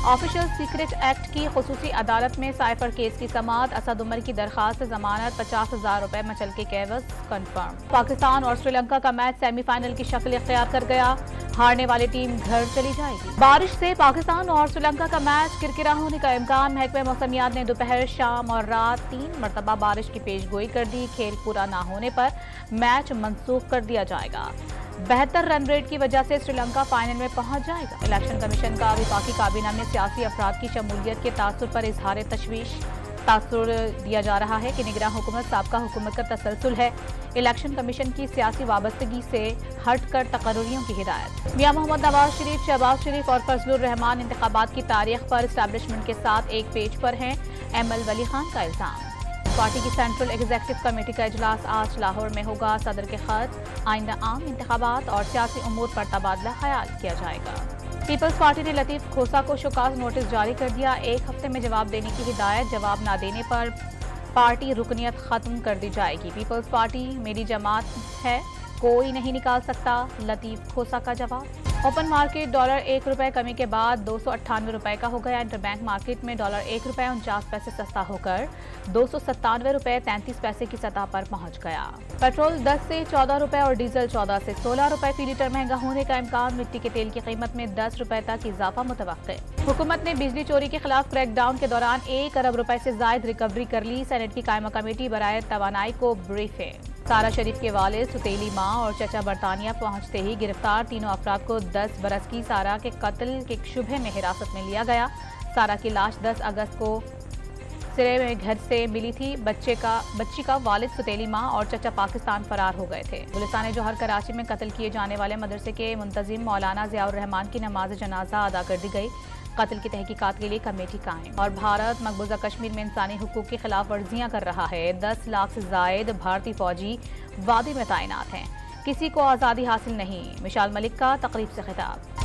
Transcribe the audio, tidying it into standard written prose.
Official secret act की खुसूसी अदालत में साइफर केस की समाअत। असद उमर की दरखास्त जमानत 50,000 रुपए मचल के एवज कन्फर्म। पाकिस्तान और श्रीलंका का मैच सेमीफाइनल की शक्ल इख्तियार कर गया। हारने वाली टीम घर चली जाएगी। बारिश से पाकिस्तान और श्रीलंका का मैच किरकिरा होने का इम्कान। महकमे मौसमियात ने दोपहर, शाम और रात 3 मरतबा बारिश की पेशगोई कर दी। खेल पूरा न होने पर मैच मनसूख कर दिया जाएगा। बेहतर रन रेट की वजह से श्रीलंका फाइनल में पहुंच जाएगा। इलेक्शन कमीशन का वफाकी काबीना में सियासी अफराद की शमूलियत के तासुर पर इजहार तशवीश। तासुर दिया जा रहा है कि निगरान हुकूमत साबका हुकूमत का तसलसल है। इलेक्शन कमीशन की सियासी वाबस्तगी से हटकर तकर्रियों की हिदायत। मियां मोहम्मद नवाज शरीफ, शहबाज शरीफ और फजलुर रहमान इंतखाबात की तारीख पर एस्टैब्लिशमेंट के साथ एक पेज पर हैं। एमएल वली खान का इल्जाम। पार्टी की सेंट्रल एग्जीक्यूटिव कमेटी का इजलास आज लाहौर में होगा। सदर के खत, आइंदा आम इंतखाबात और सियासी उमूर पर तबादला ख्याल किया जाएगा। पीपल्स पार्टी ने लतीफ खोसा को शोकाज नोटिस जारी कर दिया। 1 हफ्ते में जवाब देने की हिदायत। जवाब न देने पर पार्टी रुकनियत खत्म कर दी जाएगी। पीपल्स पार्टी मेरी जमात है, कोई नहीं निकाल सकता, लतीफ खोसा का जवाब। ओपन मार्केट डॉलर 1 रुपए कमी के बाद 298 रुपए का हो गया। इंटरबैंक मार्केट में डॉलर 1 रुपए 49 पैसे सस्ता होकर 297 रुपए 33 पैसे की सतह पर पहुंच गया। पेट्रोल 10 से 14 रुपए और डीजल 14 से 16 रुपए फी लीटर महंगा होने का इम्कान। मिट्टी के तेल की कीमत में 10 रुपए तक इजाफा मुतवक्के। हुकूमत ने बिजली चोरी के खिलाफ क्रैकडाउन के दौरान 1 अरब रुपए से जायद रिकवरी कर ली। सेनेट की कायमा कमेटी बराए तवानाई को ब्रीफिंग। सारा शरीफ के वालिद, सुतेली मां और चचा बरतानिया पहुंचते ही गिरफ्तार। तीनों अफराद को 10 बरस की सारा के कत्ल के शुबे में हिरासत में लिया गया। सारा की लाश 10 अगस्त को सिरे में घर से मिली थी। बच्ची का वालिद, सुतेली मां और चचा पाकिस्तान फरार हो गए थे। पुलिसाने जोहर कराची में कत्ल किए जाने वाले मदरसे के मुंतजिम मौलाना ज़ियाउर रहमान की नमाज जनाजा अदा कर दी गई। कत्ल की तहकीकात के लिए कमेटी कायम। और भारत मकबूजा कश्मीर में इंसानी हुकूक की खिलाफ वर्जियां कर रहा है। 10 लाख से जायद भारतीय फौजी वादी में तैनात हैं। किसी को आज़ादी हासिल नहीं। मिशाल मलिक का तकरीब से खिताब।